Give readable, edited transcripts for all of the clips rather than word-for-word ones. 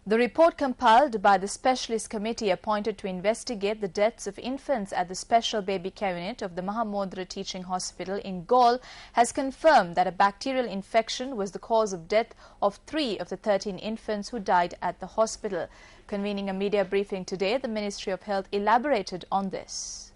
The report compiled by the specialist committee appointed to investigate the deaths of infants at the Special Baby Care Unit of the Mahamudra Teaching Hospital in Galle has confirmed that a bacterial infection was the cause of death of 3 of the 13 infants who died at the hospital. Convening a media briefing today, the Ministry of Health elaborated on this.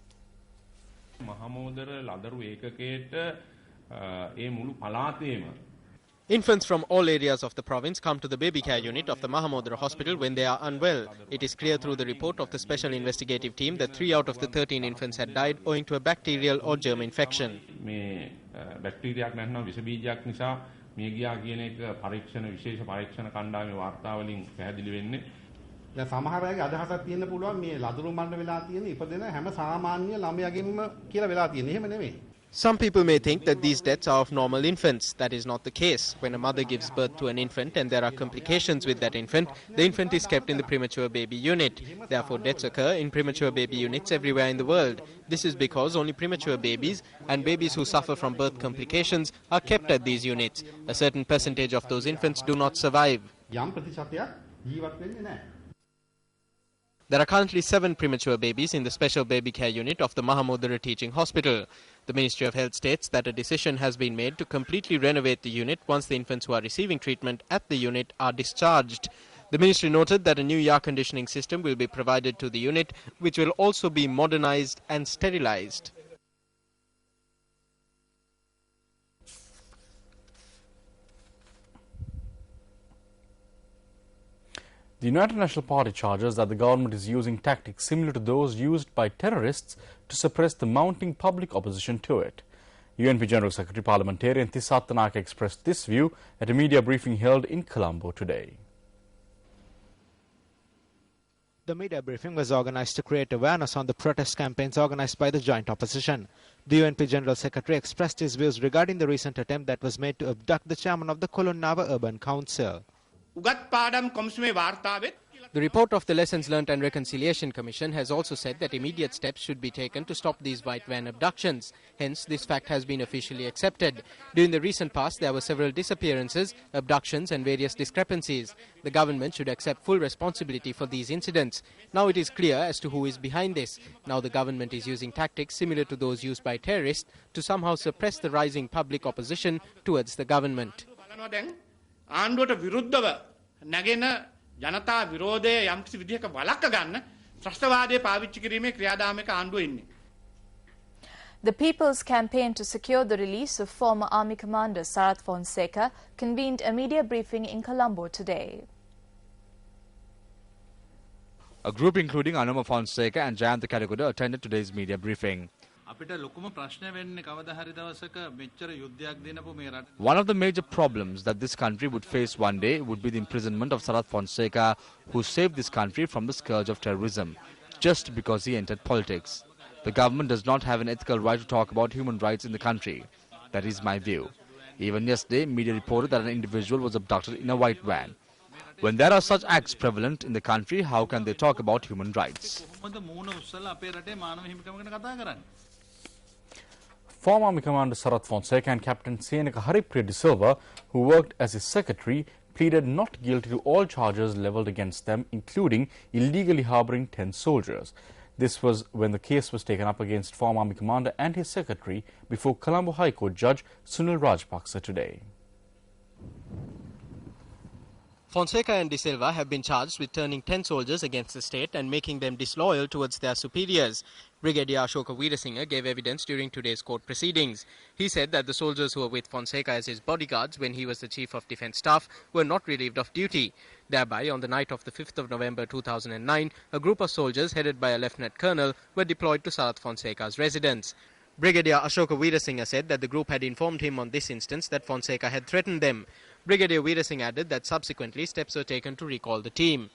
Infants from all areas of the province come to the baby care unit of the Mahamudra Hospital when they are unwell. It is clear through the report of the special investigative team that 3 out of the 13 infants had died owing to a bacterial or germ infection. සමහර අයගේ අදහසක් තියෙන්න පුළුවන් මේ ලදරු මරණ වෙලා තියෙන ඉපදෙන හැම සාමාන්‍ය ළමයාගෙන්ම කියලා වෙලා තියෙන. එහෙම නෙමෙයි. Some people may think that these deaths are of normal infants. That is not the case. When a mother gives birth to an infant and there are complications with that infant, the infant is kept in the premature baby unit. Therefore, deaths occur in premature baby units everywhere in the world. This is because only premature babies and babies who suffer from birth complications are kept at these units. A certain percentage of those infants do not survive. There are currently 7 premature babies in the special baby care unit of the Mahamudra Teaching Hospital. The Ministry of Health states that a decision has been made to completely renovate the unit once the infants who are receiving treatment at the unit are discharged. The ministry noted that a new air conditioning system will be provided to the unit, which will also be modernized and sterilized. The United National Party charges that the government is using tactics similar to those used by terrorists to suppress the mounting public opposition to it. UNP General Secretary Parliamentarian Tissat Tanaka expressed this view at a media briefing held in Colombo today. The media briefing was organized to create awareness on the protest campaigns organized by the joint opposition. The UNP General Secretary expressed his views regarding the recent attempt that was made to abduct the chairman of the Kolonnawa Urban Council. The report of the Lessons Learnt and Reconciliation Commission has also said that immediate steps should be taken to stop these white van abductions. Hence, this fact has been officially accepted. During the recent past, there were several disappearances, abductions and various discrepancies. The government should accept full responsibility for these incidents. Now it is clear as to who is behind this. Now the government is using tactics similar to those used by terrorists to somehow suppress the rising public opposition towards the government. ජනතා විරෝධය යම්කිසි විදිහක වළක්ව ගන්න ත්‍රස්තවාදයේ පාවිච්චි කිරීමේ ක්‍රියාදාමයක ආණ්ඩුව ඉන්නේ. The People's Campaign to secure the release of former Army Commander Sarath Fonseca convened a media briefing in Colombo today. A group including Anuma Fonseca and Jayantha Kadagoda attended today's media briefing. One of the major problems that this country would face one day would be the imprisonment of Sarath Fonseca, who saved this country from the scourge of terrorism, just because he entered politics. The government does not have an ethical right to talk about human rights in the country. That is my view. Even yesterday, media reported that an individual was abducted in a white van. When there are such acts prevalent in the country, how can they talk about human rights? Former Army Commander Sarath Fonseca and Captain Seneka Haripriya De Silva, who worked as his secretary, pleaded not guilty to all charges levelled against them, including illegally harbouring 10 soldiers. This was when the case was taken up against former Army Commander and his secretary before Colombo High Court Judge Sunil Rajpaksa today. Fonseca and De Silva have been charged with turning 10 soldiers against the state and making them disloyal towards their superiors. Brigadier Ashoka Veerasinghe gave evidence during today's court proceedings. He said that the soldiers who were with Fonseca as his bodyguards when he was the Chief of Defence Staff were not relieved of duty. Thereby, on the night of the 5th of November 2009, a group of soldiers headed by a Lieutenant Colonel were deployed to Sarath Fonseca's residence. Brigadier Ashoka Veerasinghe said that the group had informed him on this instance that Fonseca had threatened them. Brigadier Veerasinghe added that subsequently steps were taken to recall the team.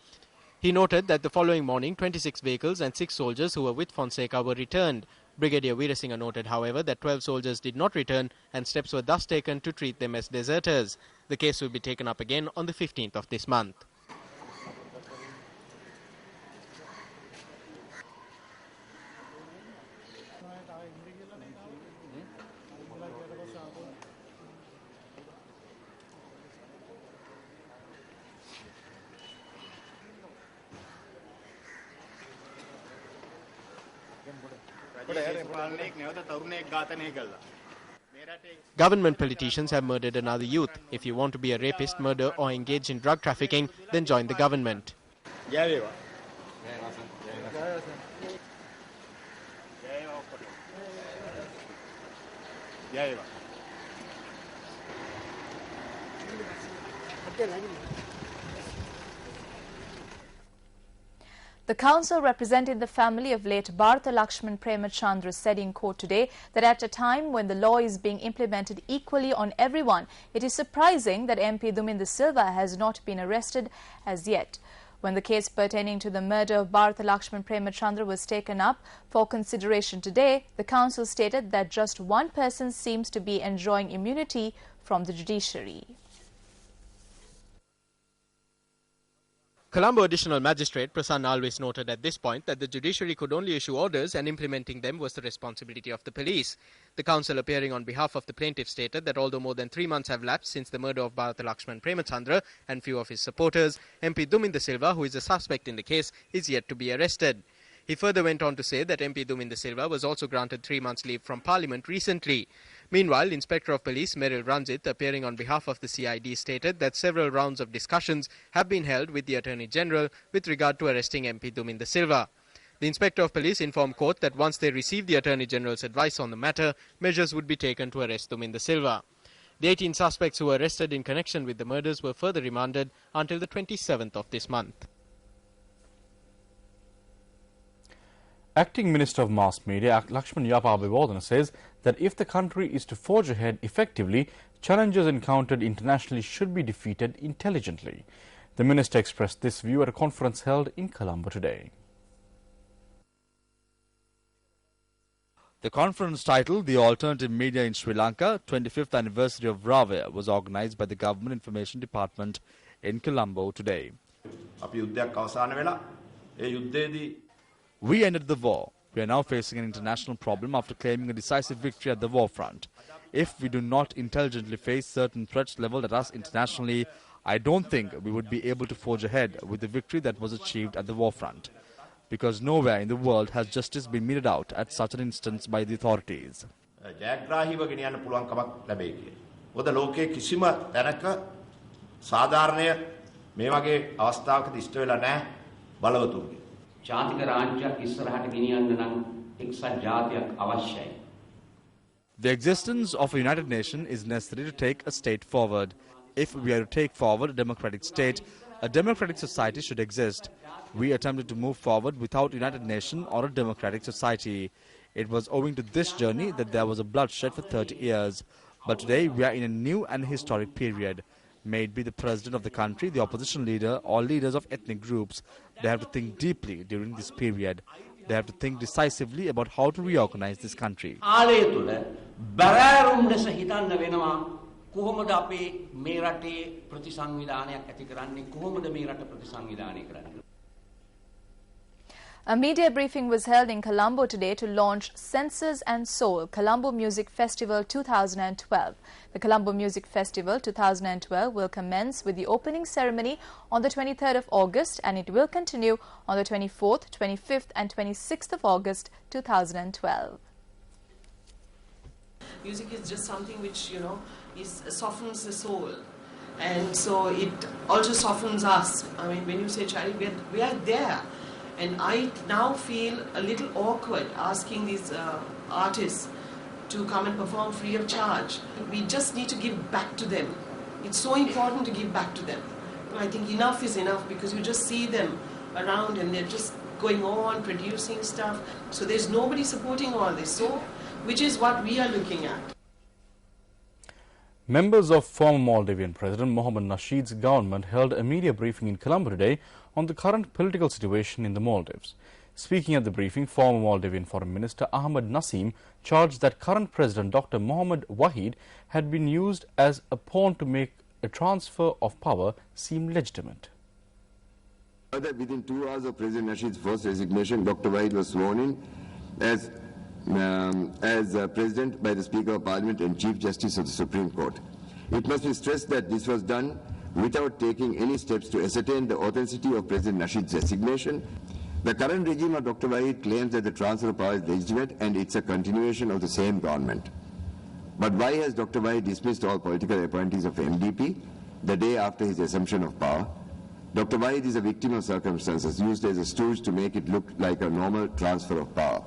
He noted that the following morning 26 vehicles and 6 soldiers who were with Fonseca were returned. Brigadier Veerasinghe noted, however, that 12 soldiers did not return and steps were thus taken to treat them as deserters. The case will be taken up again on the 15th of this month. Government politicians have murdered another youth. If you want to be a rapist, murder or engage in drug trafficking, then join the government. The counsel representing the family of late Bharata Lakshman Premachandra said in court today that at a time when the law is being implemented equally on everyone, it is surprising that MP Duminda Silva has not been arrested as yet. When the case pertaining to the murder of Bharata Lakshman Premachandra was taken up for consideration today, the counsel stated that just one person seems to be enjoying immunity from the judiciary. Colombo Additional Magistrate Prasanna always noted at this point that the judiciary could only issue orders and implementing them was the responsibility of the police. The counsel, appearing on behalf of the plaintiff, stated that although more than 3 months have lapsed since the murder of Bharata Lakshman Premachandra and few of his supporters, MP Duminda Silva, who is a suspect in the case, is yet to be arrested. He further went on to say that MP Duminda Silva was also granted 3 months leave from Parliament recently. Meanwhile, Inspector of Police Meryl Ranjit, appearing on behalf of the CID, stated that several rounds of discussions have been held with the Attorney General with regard to arresting MP Duminda Silva. The Inspector of Police informed court that once they received the Attorney General's advice on the matter, measures would be taken to arrest Duminda Silva. The 18 suspects who were arrested in connection with the murders were further remanded until the 27th of this month. Acting Minister of Mass Media Lakshman Yapabewardena says that if the country is to forge ahead effectively, challenges encountered internationally should be defeated intelligently. The minister expressed this view at a conference held in Colombo today. The conference, titled The Alternative Media in Sri Lanka, 25th Anniversary of Ravaya, was organised by the Government Information Department in Colombo today. We ended the war. We are now facing an international problem after claiming a decisive victory at the war front. If we do not intelligently face certain threats levelled at us internationally, I don't think we would be able to forge ahead with the victory that was achieved at the war front. Because nowhere in the world has justice been meted out at such an instance by the authorities. The existence of a united nation is necessary to take a state forward. If we are to take forward a democratic state, a democratic society should exist. We attempted to move forward without a united nation or a democratic society. It was owing to this journey that there was a bloodshed for 30 years. But today we are in a new and historic period. May it be the president of the country, the opposition leader, or leaders of ethnic groups, they have to think deeply during this period. They have to think decisively about how to reorganize this country. A media briefing was held in Colombo today to launch Senses and Soul Colombo Music Festival 2012. The Colombo Music Festival 2012 will commence with the opening ceremony on the 23rd of August and it will continue on the 24th, 25th and 26th of August 2012. Music is just something which, softens the soul. And so it also softens us. I mean, when you say charity, we are there. And I now feel a little awkward asking these artists to come and perform free of charge. We just need to give back to them. It's so important to give back to them. I think enough is enough because you just see them around and they're just going on producing stuff. So there's nobody supporting all this, which is what we are looking at. Members of former Maldivian President Mohammad Nasheed's government held a media briefing in Colombo today on the current political situation in the Maldives. Speaking at the briefing, former Maldivian Foreign Minister Ahmed Nassim charged that current President Dr. Mohamed Wahid had been used as a pawn to make a transfer of power seem legitimate. Within 2 hours of President Nasheed's first resignation, Dr. Wahid was sworn in as President by the Speaker of Parliament and Chief Justice of the Supreme Court. It must be stressed that this was done without taking any steps to ascertain the authenticity of President Nasheed's resignation. The current regime of Dr. Wahid claims that the transfer of power is legitimate and it's a continuation of the same government. But why has Dr. Wahid dismissed all political appointees of MDP the day after his assumption of power? Dr. Wahid is a victim of circumstances used as a stooge to make it look like a normal transfer of power.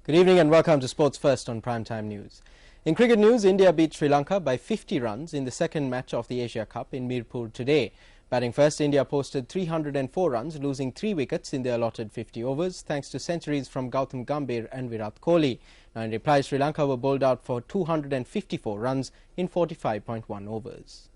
Good evening and welcome to Sports First on Primetime News. In cricket news, India beat Sri Lanka by 50 runs in the second match of the Asia Cup in Mirpur today. Batting first, India posted 304 runs, losing 3 wickets in the allotted 50 overs, thanks to centuries from Gautam Gambhir and Virat Kohli. Now in reply, Sri Lanka were bowled out for 254 runs in 45.1 overs.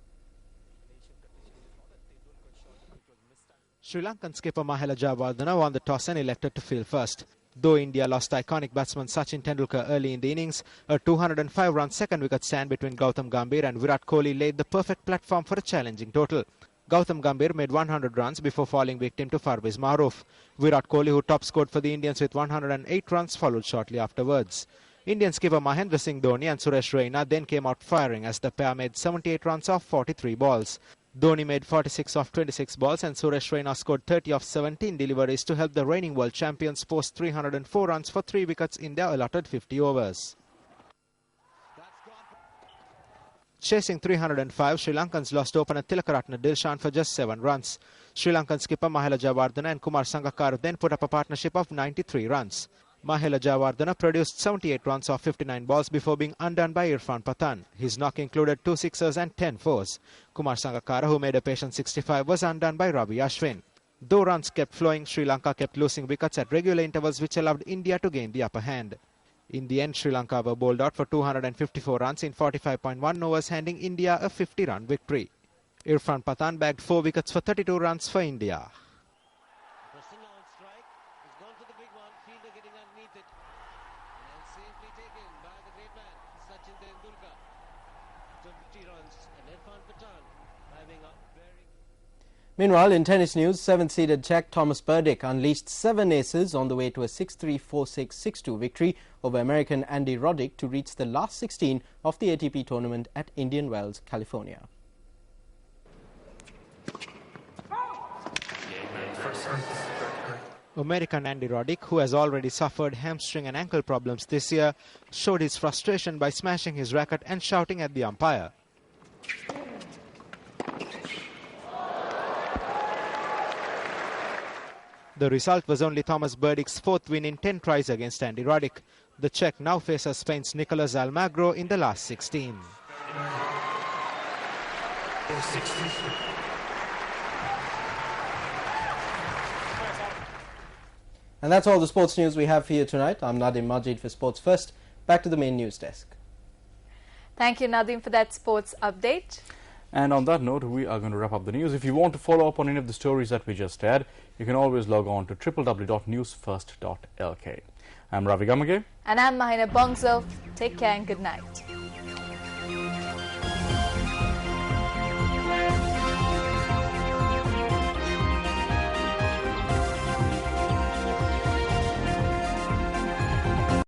Sri Lankan skipper Mahela Jayawardene won the toss and elected to field first. Though India lost iconic batsman Sachin Tendulkar early in the innings, a 205-run second wicket stand between Gautam Gambhir and Virat Kohli laid the perfect platform for a challenging total. Gautam Gambhir made 100 runs before falling victim to Parvez Maroof. Virat Kohli, who top scored for the Indians with 108 runs, followed shortly afterwards. Indian skipper Mahendra Singh Dhoni and Suresh Raina then came out firing as the pair made 78 runs off 43 balls. Dhoni made 46 off 26 balls and Suresh Raina scored 30 off 17 deliveries to help the reigning world champions post 304 runs for 3 wickets in their allotted 50 overs. Chasing 305, Sri Lankans lost opener Tilakaratne Dilshan for just 7 runs. Sri Lankan skipper Mahela Jayawardene and Kumar Sangakkara then put up a partnership of 93 runs. Mahela Jayawardene produced 78 runs off 59 balls before being undone by Irfan Pathan. His knock included 2 sixers and 10 fours. Kumar Sangakkara, who made a patient 65, was undone by Ravi Ashwin. Though runs kept flowing, Sri Lanka kept losing wickets at regular intervals, which allowed India to gain the upper hand. In the end, Sri Lanka were bowled out for 254 runs in 45.1 overs, handing India a 50-run victory. Irfan Pathan bagged 4 wickets for 32 runs for India. Meanwhile, in tennis news, 7th-seeded Czech Thomas Berdych unleashed 7 aces on the way to a 6-3, 4-6, 6-2 victory over American Andy Roddick to reach the last 16 of the ATP tournament at Indian Wells, California. American Andy Roddick, who has already suffered hamstring and ankle problems this year, showed his frustration by smashing his racket and shouting at the umpire. The result was only Thomas Berdych's 4th win in 10 tries against Andy Roddick. The Czech now faces Spain's Nicolas Almagro in the last 16. And that's all the sports news we have for you tonight. I'm Nadim Majid for Sports First. Back to the main news desk. Thank you, Nadim, for that sports update. And on that note, we are going to wrap up the news. If you want to follow up on any of the stories that we just had, you can always log on to www.newsfirst.lk. I'm Ravi Gamage. And I'm Mahina Bongzo. Take care and good night.